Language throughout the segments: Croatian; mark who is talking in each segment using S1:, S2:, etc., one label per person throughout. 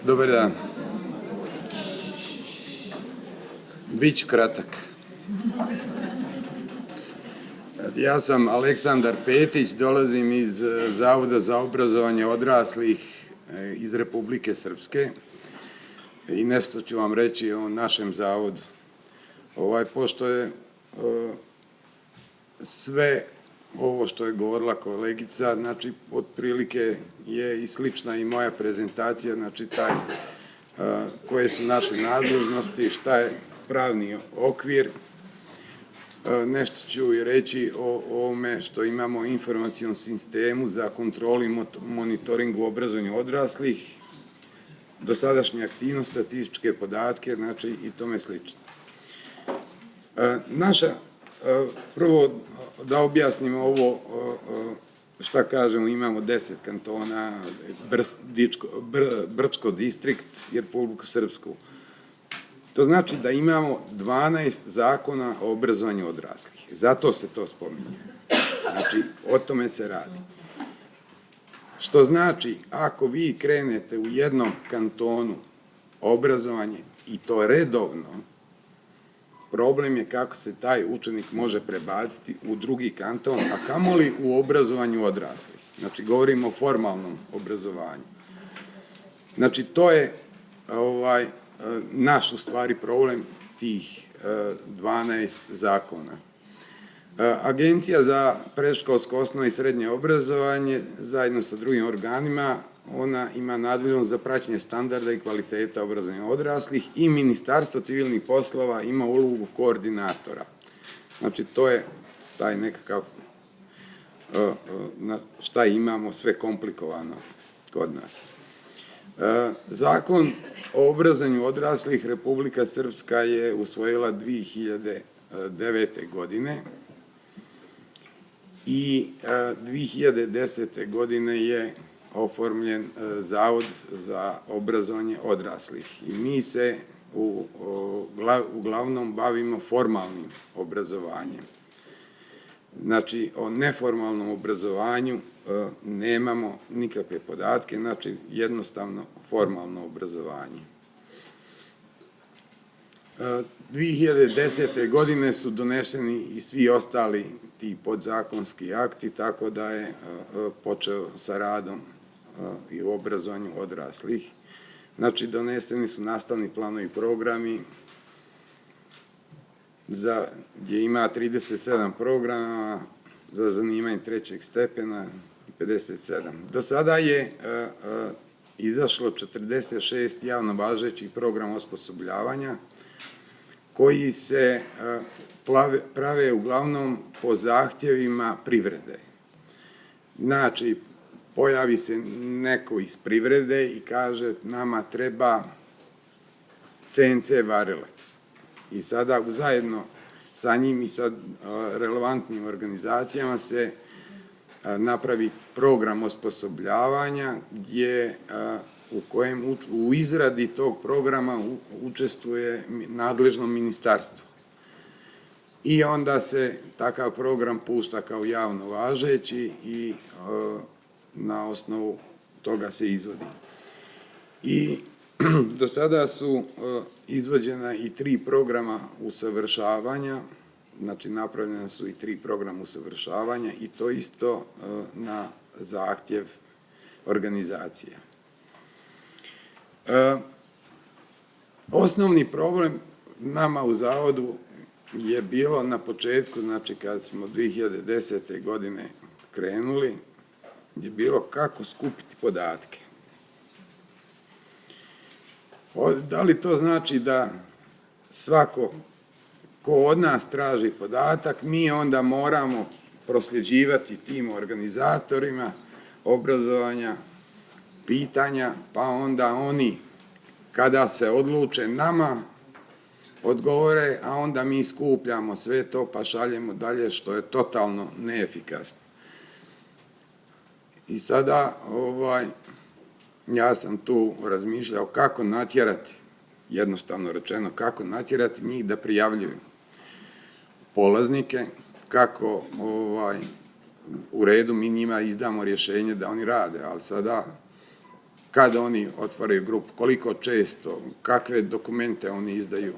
S1: Dobar dan. Biću kratak. Ja sam Aleksandar Petić, dolazim iz Zavoda za obrazovanje odraslih iz Republike Srpske i nešto ću vam reći o našem zavodu. Pošto je sve ovo što je govorila kolegica, znači, otprilike je i slična i moja prezentacija, znači, koje su naše nadležnosti, šta je pravni okvir. Nešto ću i reći o ovome što imamo informacijon sistemu za kontrolu i monitoring u obrazovanju odraslih, dosadašnje aktivnosti, statističke podatke, znači, i tome slično. Prvo da objasnimo ovo, šta kažemo, imamo 10 kantona, Brčko distrikt i Republiku Srpsku. To znači da imamo 12 zakona o obrazovanju odraslih. Zato se to spominje. Znači, o tome se radi. Što znači, ako vi krenete u jednom kantonu obrazovanje i to redovno, problem je kako se taj učenik može prebaciti u drugi kanton, a kamoli u obrazovanju odraslih. Znači, govorimo o formalnom obrazovanju. Znači, to je naš, u stvari, problem tih 12 zakona. Agencija za predškolsko, osnovno i srednje obrazovanje, zajedno sa drugim organima, ona ima nadležnost za praćenje standarda i kvaliteta obrazovanja odraslih i Ministarstvo civilnih poslova ima ulogu koordinatora. Znači, to je taj nekakav, šta imamo sve komplikovano kod nas. Zakon o obrazovanju odraslih Republika Srpska je usvojila 2009. godine i 2010. godine je oformljen Zavod za obrazovanje odraslih. I mi se uglavnom bavimo formalnim obrazovanjem. Znači, o neformalnom obrazovanju nemamo nikakve podatke, znači jednostavno formalno obrazovanje. 2010. godine su doneseni i svi ostali ti podzakonski akti, tako da je počeo sa radom i u obrazovanju odraslih. Znači, doneseni su nastavni planovi i programi, gdje ima 37 programa za zanimanje trećeg stepena i 57. Do sada je izašlo 46 javno važećih programa osposobljavanja, koji se prave uglavnom po zahtjevima privrede. Znači, pojavi se neko iz privrede i kaže nama treba CNC varilac. I sada zajedno sa njim i sa relevantnim organizacijama se napravi program osposobljavanja u kojem u izradi tog programa učestvuje nadležno ministarstvo. I onda se takav program pušta kao javno važeći i na osnovu toga se izvodi. I do sada su izvođena i 3 programa usavršavanja, znači napravljena su i 3 programa usavršavanja i to isto na zahtjev organizacije. Osnovni problem nama u Zavodu je bilo na početku, znači kad smo 2010. godine krenuli, je bilo kako skupiti podatke. Da li to znači da svako ko od nas traži podatak, mi onda moramo prosljeđivati tim organizatorima obrazovanja, pitanja, pa onda oni, kada se odluče, nama odgovore, a onda mi skupljamo sve to pa šaljemo dalje, što je totalno neefikasno. I sada, ja sam tu razmišljao kako natjerati, jednostavno rečeno, kako natjerati njih da prijavljuju polaznike, kako u redu mi njima izdamo rješenje da oni rade, ali sada kada oni otvaraju grupu, koliko često, kakve dokumente oni izdaju.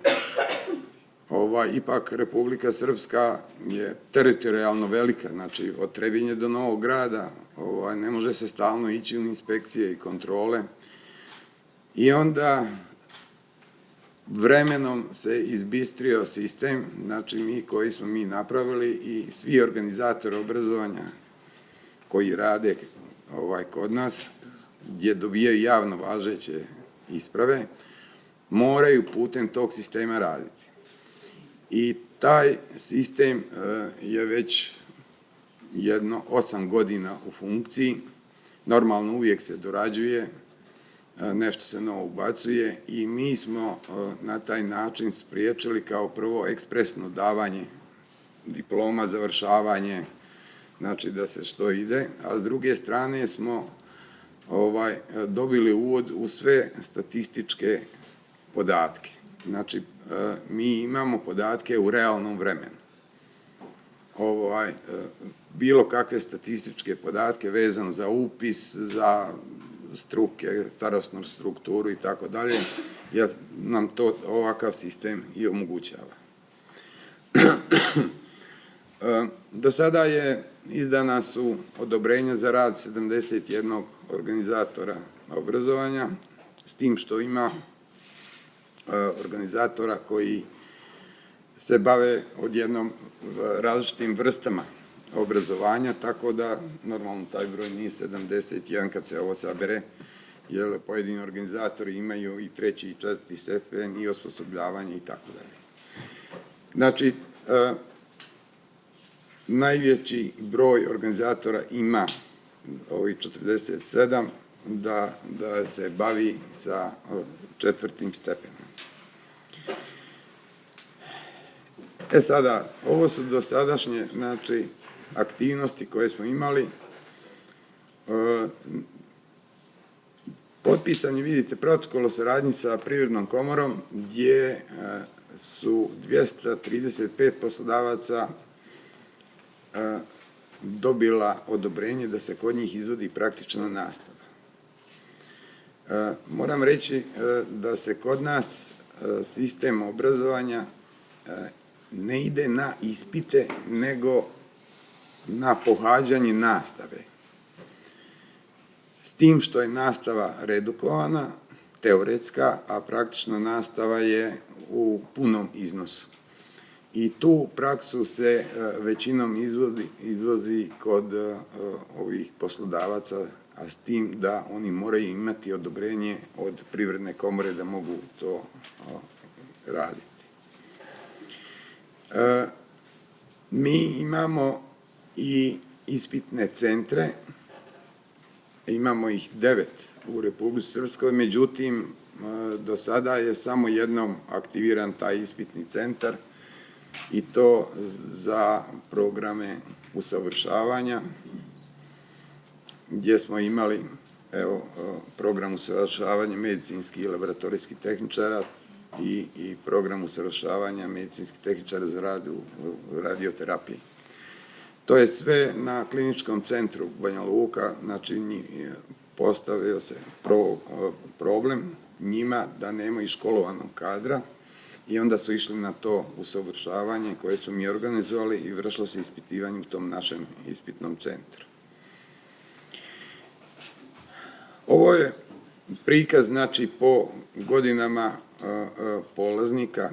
S1: Ipak Republika Srpska je teritorijalno velika, znači od Trebinje do Novog Grada, ne može se stalno ići u inspekcije i kontrole. I onda vremenom se izbistrio sistem, znači koji smo mi napravili i svi organizatori obrazovanja koji rade kod nas, gdje dobijaju javno važeće isprave, moraju putem tog sistema raditi. I taj sistem je već 8 godina u funkciji, normalno uvijek se dorađuje, nešto se novo ubacuje i mi smo na taj način spriječili kao prvo ekspresno davanje diploma, završavanje, znači da se što ide, a s druge strane smo dobili uvod u sve statističke podatke. Znači, mi imamo podatke u realnom vremenu. Bilo kakve statističke podatke vezano za upis, za struke, starosnu strukturu i tako dalje, jer nam to ovakav sistem i omogućava. Do sada izdana su odobrenja za rad 71 organizatora obrazovanja, s tim što ima organizatora koji se bave odjednom različitim vrstama obrazovanja, tako da normalno taj broj nije 71 kad se ovo sabere, jer pojedini organizatori imaju i 3. i 4. stepen i osposobljavanje i tako dalje. Znači, najveći broj organizatora ima ovih 47 da se bavi sa 4. stepenom. Sada, ovo su dosadašnje, znači, aktivnosti koje smo imali. Potpisan je, vidite, protokol o saradnji sa Privrednom komorom, gdje su 235 poslodavaca dobila odobrenje da se kod njih izvodi praktična nastava. Moram reći da se kod nas sistem obrazovanja ne ide na ispite, nego na pohađanje nastave. S tim što je nastava redukovana, teoretska, a praktična nastava je u punom iznosu. I tu praksu se većinom izvozi kod ovih poslodavaca, a s tim da oni moraju imati odobrenje od Privredne komore da mogu to raditi. Mi imamo i ispitne centre, imamo ih 9 u Republici Srpskoj, međutim, do sada je samo jednom aktiviran taj ispitni centar i to za programe usavršavanja, gdje smo imali program usavršavanja medicinskih i laboratorijskih tehničara i program usavršavanja medicinskih tehničara za rad u radioterapiji. To je sve na kliničkom centru Banja Luka, znači postavio se problem njima da nemaju školovanog kadra i onda su išli na to usavršavanje koje su mi organizovali i vršilo se ispitivanje u tom našem ispitnom centru. Ovo je prikaz, znači, po godinama polaznika.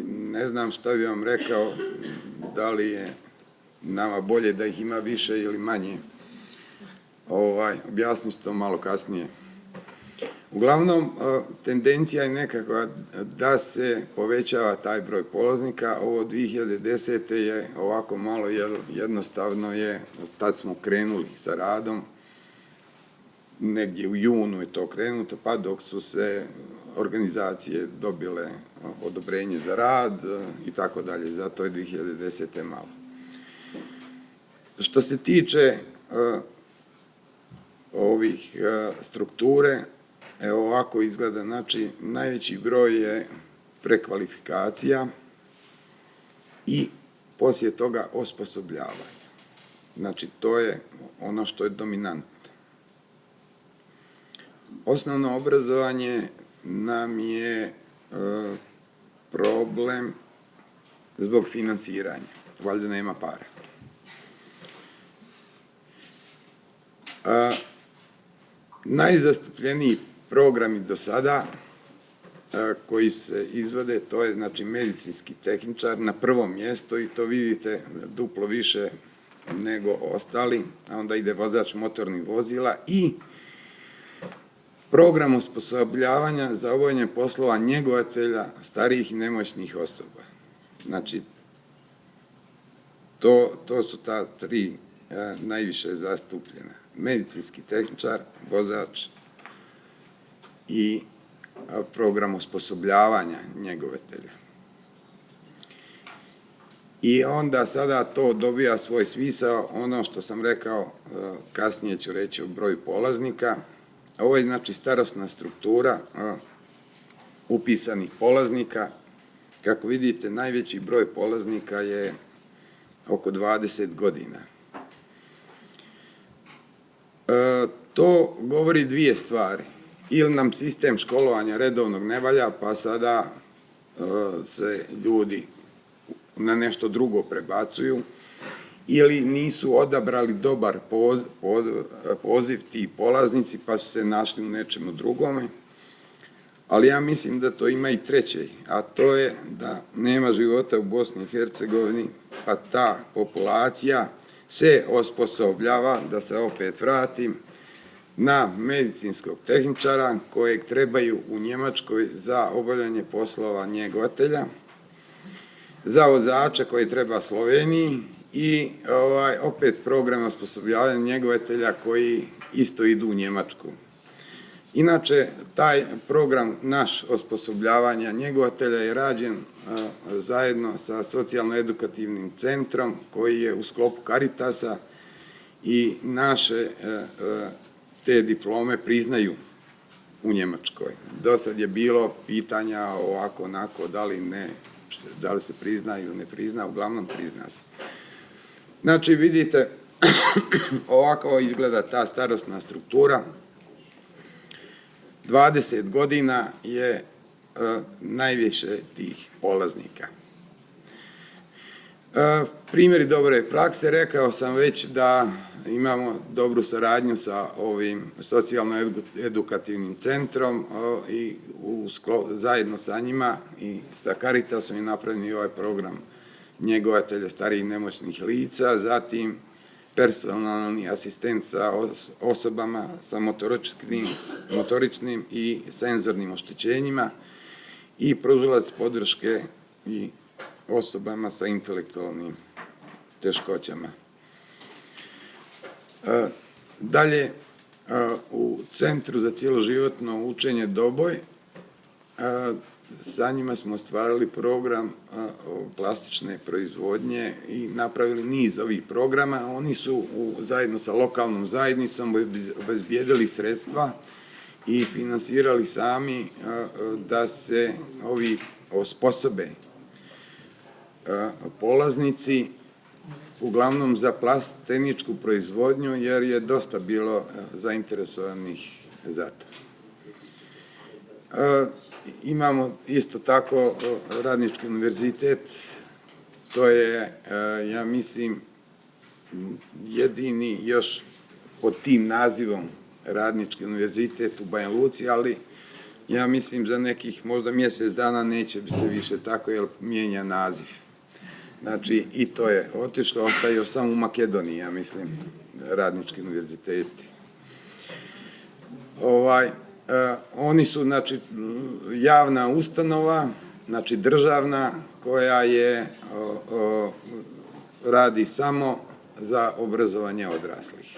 S1: Ne znam šta bi vam rekao, da li je nama bolje da ih ima više ili manje. Objasnit ću to malo kasnije. Uglavnom, tendencija je nekakva da se povećava taj broj polaznika. Ovo 2010. je ovako malo, jer jednostavno je, tad smo krenuli sa radom, negdje u junu je to krenuto, pa dok su se organizacije dobile odobrenje za rad i tako dalje, zato je 2010. malo. Što se tiče ovih strukture, evo ovako izgleda, znači najveći broj je prekvalifikacija i poslije toga osposobljavanje. Znači to je ono što je dominantno. osnovno obrazovanje nam je problem zbog finansiranja. Valjda nema para. Najzastupljeniji programi do sada koji se izvode, to je znači medicinski tehničar na prvom mjestu i to vidite duplo više nego ostali, a onda ide vozač motornih vozila i program osposobljavanja za obavljanje poslova njegovatelja starijih i nemoćnih osoba. Znači, to su ta tri najviše zastupljena. Medicinski tehničar, vozač i program osposobljavanja njegovatelja. I onda sada to dobija svoj smisao, ono što sam rekao, kasnije ću reći o broju polaznika. Ovo je znači starosna struktura upisanih polaznika. Kako vidite, najveći broj polaznika je oko 20 godina. To govori dvije stvari. Ili nam sistem školovanja redovnog ne valja, pa sada se ljudi na nešto drugo prebacuju, ili nisu odabrali dobar poziv ti polaznici, pa su se našli u nečemu drugome. Ali ja mislim da to ima i treće, a to je da nema života u Bosni i Hercegovini, pa ta populacija se osposobljava, da se opet vratim, na medicinskog tehničara kojeg trebaju u Njemačkoj za obavljanje poslova njegovatelja, za vozača koji treba Sloveniji i opet program osposobljavanja njegovatelja koji isto idu u Njemačku. Inače, taj program naš osposobljavanja njegovatelja je rađen zajedno sa socijalno-edukativnim centrom koji je u sklopu Caritasa i naše te diplome priznaju u Njemačkoj. Do sad je bilo pitanja ovako, onako, da li se prizna ili ne prizna, uglavnom prizna se. Znači, vidite, ovako izgleda ta starosna struktura. 20 godina je najviše tih polaznika. Primjeri dobre prakse, rekao sam već da imamo dobru saradnju sa ovim socijalno-edukativnim centrom i zajedno sa njima i sa Caritasom je napravljen ovaj program njegovatelja starijih nemoćnih lica, zatim personalni asistent sa osobama sa motoričnim i senzornim oštećenjima i pružalac podrške i osobama sa intelektualnim teškoćama. Dalje, u Centru za cjeloživotno učenje Doboj, sa njima smo stvarali program plastične proizvodnje i napravili niz ovih programa. Oni su zajedno sa lokalnom zajednicom obezbijedili sredstva i finansirali sami da se ovi osposobe polaznici uglavnom za tehničku proizvodnju, jer je dosta bilo zainteresovanih za to. Imamo isto tako Radnički univerzitet, to je, ja mislim, jedini još pod tim nazivom Radnički univerzitet u Banja Luci, ali ja mislim za nekih možda mjesec dana neće se više tako, jer mijenja naziv. Znači, i to je otišlo, ostaje još samo u Makedoniji, ja mislim, Radnički univerziteti. Oni su, znači, javna ustanova, znači državna, koja radi samo za obrazovanje odraslih.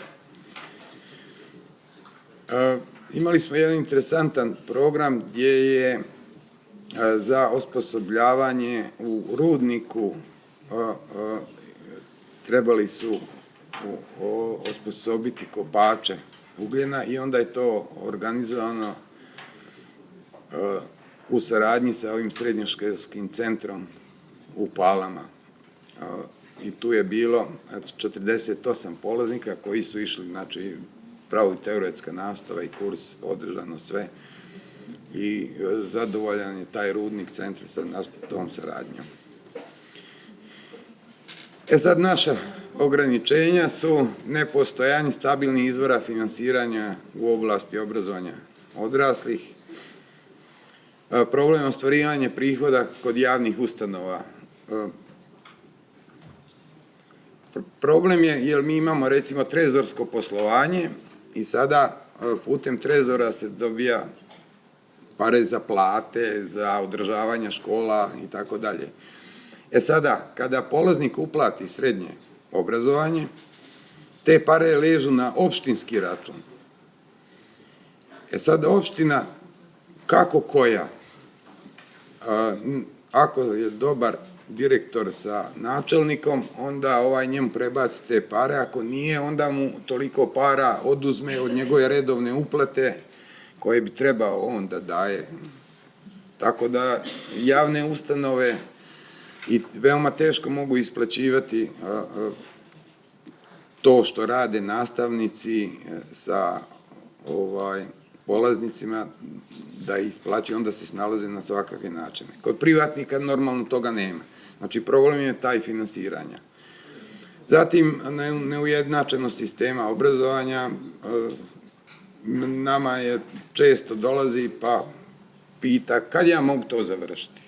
S1: Imali smo jedan interesantan program gdje je za osposobljavanje u rudniku trebali su osposobiti kopače ugljena i onda je to organizovano u saradnji sa ovim srednjoškolskim centrom u Palama. I tu je bilo 48 polaznika koji su išli, znači, pravo i teoretska nastava i kurs, održano sve. I zadovoljan je taj Rudnik centar sa tom saradnjom. Sad naša ograničenja su nepostojanje stabilnih izvora finansiranja u oblasti obrazovanja odraslih, problem ostvarivanja prihoda kod javnih ustanova. Problem je jer mi imamo recimo trezorsko poslovanje i sada putem trezora se dobija pare za plate, za održavanje škola i tako dalje. Sada, kada polaznik uplati srednje obrazovanje, te pare ležu na opštinski račun. Sada opština, kako koja, ako je dobar direktor sa načelnikom, onda njemu prebaci te pare, ako nije, onda mu toliko para oduzme od njegove redovne uplate koje bi trebao on da daje. Tako da javne ustanove i veoma teško mogu isplaćivati to što rade nastavnici sa polaznicima da isplaćuju, onda se snalaze na svakakve načine. Kod privatnika normalno toga nema. Znači, problem je taj finansiranja. Zatim, neujednačenost sistema obrazovanja. Nama je često dolazi pa pita kad ja mogu to završiti.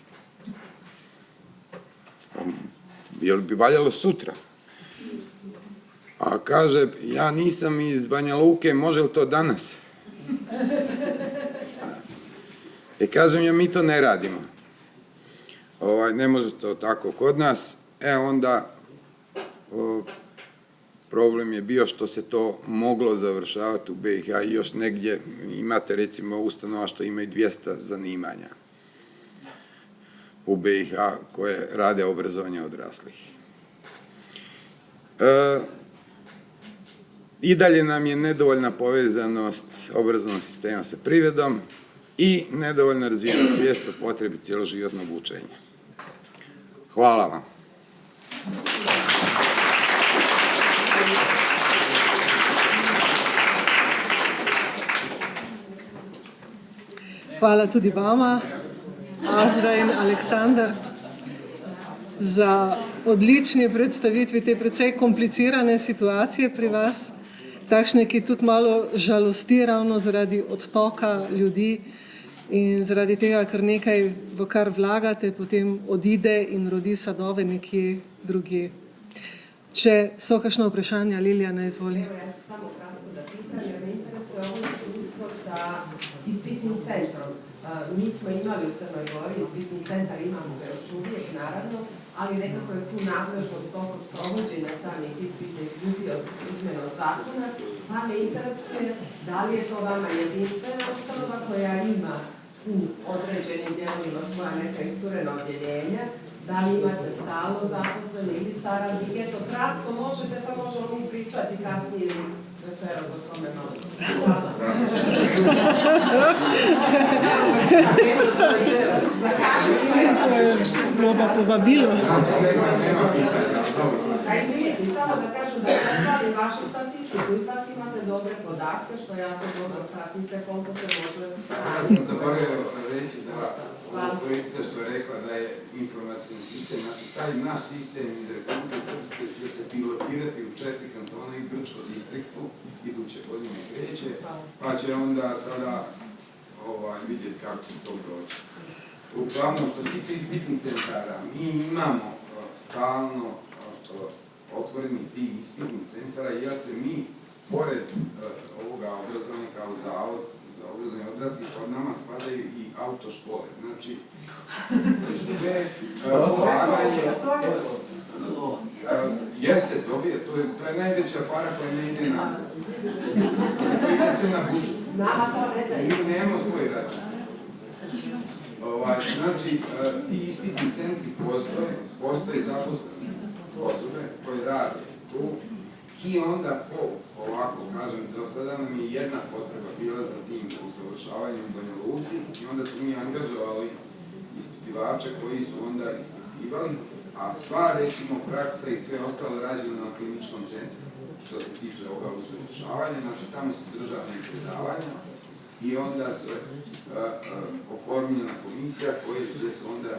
S1: Jel bi valjalo sutra? A kaže, ja nisam iz Banja Luke, može li to danas? Kažem ja, mi to ne radimo. Ne može to tako kod nas. Onda problem je bio što se to moglo završavati u BiH i još negdje imate recimo ustanova što imaju 200 zanimanja u BiH koje rade obrazovanje odraslih. I dalje nam je nedovoljna povezanost obrazovnog sistema sa privredom i nedovoljno razvijena svijest o potrebi cjeloživotnog učenja. Hvala vam.
S2: Hvala tudi vama, Azra in Aleksandar, za odlični predstavitvi te precej komplicirane situacije pri vas, takšne, ki tudi malo žalosti ravno zaradi odtoka ljudi in zaradi tega, ker nekaj, v kar vlagate, potem odide in rodi sadove nekje drugje. Če so kakšno vprašanja, Lilijana, izvoli.
S3: Samo kratko da pitam, jer me interesuje ovo iskustvo sa ispitnim centrom. Mi smo imali u Crnoj Gori ispitni centar, imamo ga još uvijek, naravno, ali nekako je tu nadležnost oko sprovođenja samih ispita izgubio izmenom zakona, pa me interesuje da li je to vama jedinstvena ustanova koja ima u određenim dijelovima svoja neka isturena odjeljenja, da li imate stalno zaposlene ili saradnike, eto kratko možete, pa možemo mi pričati kasnije ili večeras o tome malo. Hvala.
S2: Proba povabilo.
S3: A izvinite, samo da kažem da pohvalim vašu statistiku, ipak imate dobre podatke, što jako dobro pratite koliko se može staviti.
S1: Ja sam zaboravio reći da kolegica što je rekla da je informacijni sistem, znači taj naš sistem iz Republike Srpske će se pilotirati u 4 kantona i Grčko distriktu, iduće godine kreće, pa će onda sada vidjeti kako će to proći. Uglavnom, što se tiče ispitnih centara, mi imamo stalno otvorenih tih ispitnih centara, jer se mi, pored ovoga obrazovanja kao zavod za obrazovanje odraslih, od nama spadaju i autoškole. Znači, sve polaganje... Jeste, dobije, to je najveća para koja ne ide na budžet. To ide sve na budžet. Mi nemamo svoj račun. Znači, ti ispitni centri postoje zaposlene osobe koje rade tu i onda ovako kažem, do sada nam je jedna potreba bila za tim usavršavanjem u Banja Luci i onda smo mi angažovali ispitivače koji su onda ispitivali, a sva recimo praksa i sve ostalo rađeno na kliničkom centru. što se tiče ovoga usavršavanja, znači tamo su državne predavanja i onda se oformljena komisija gdje se onda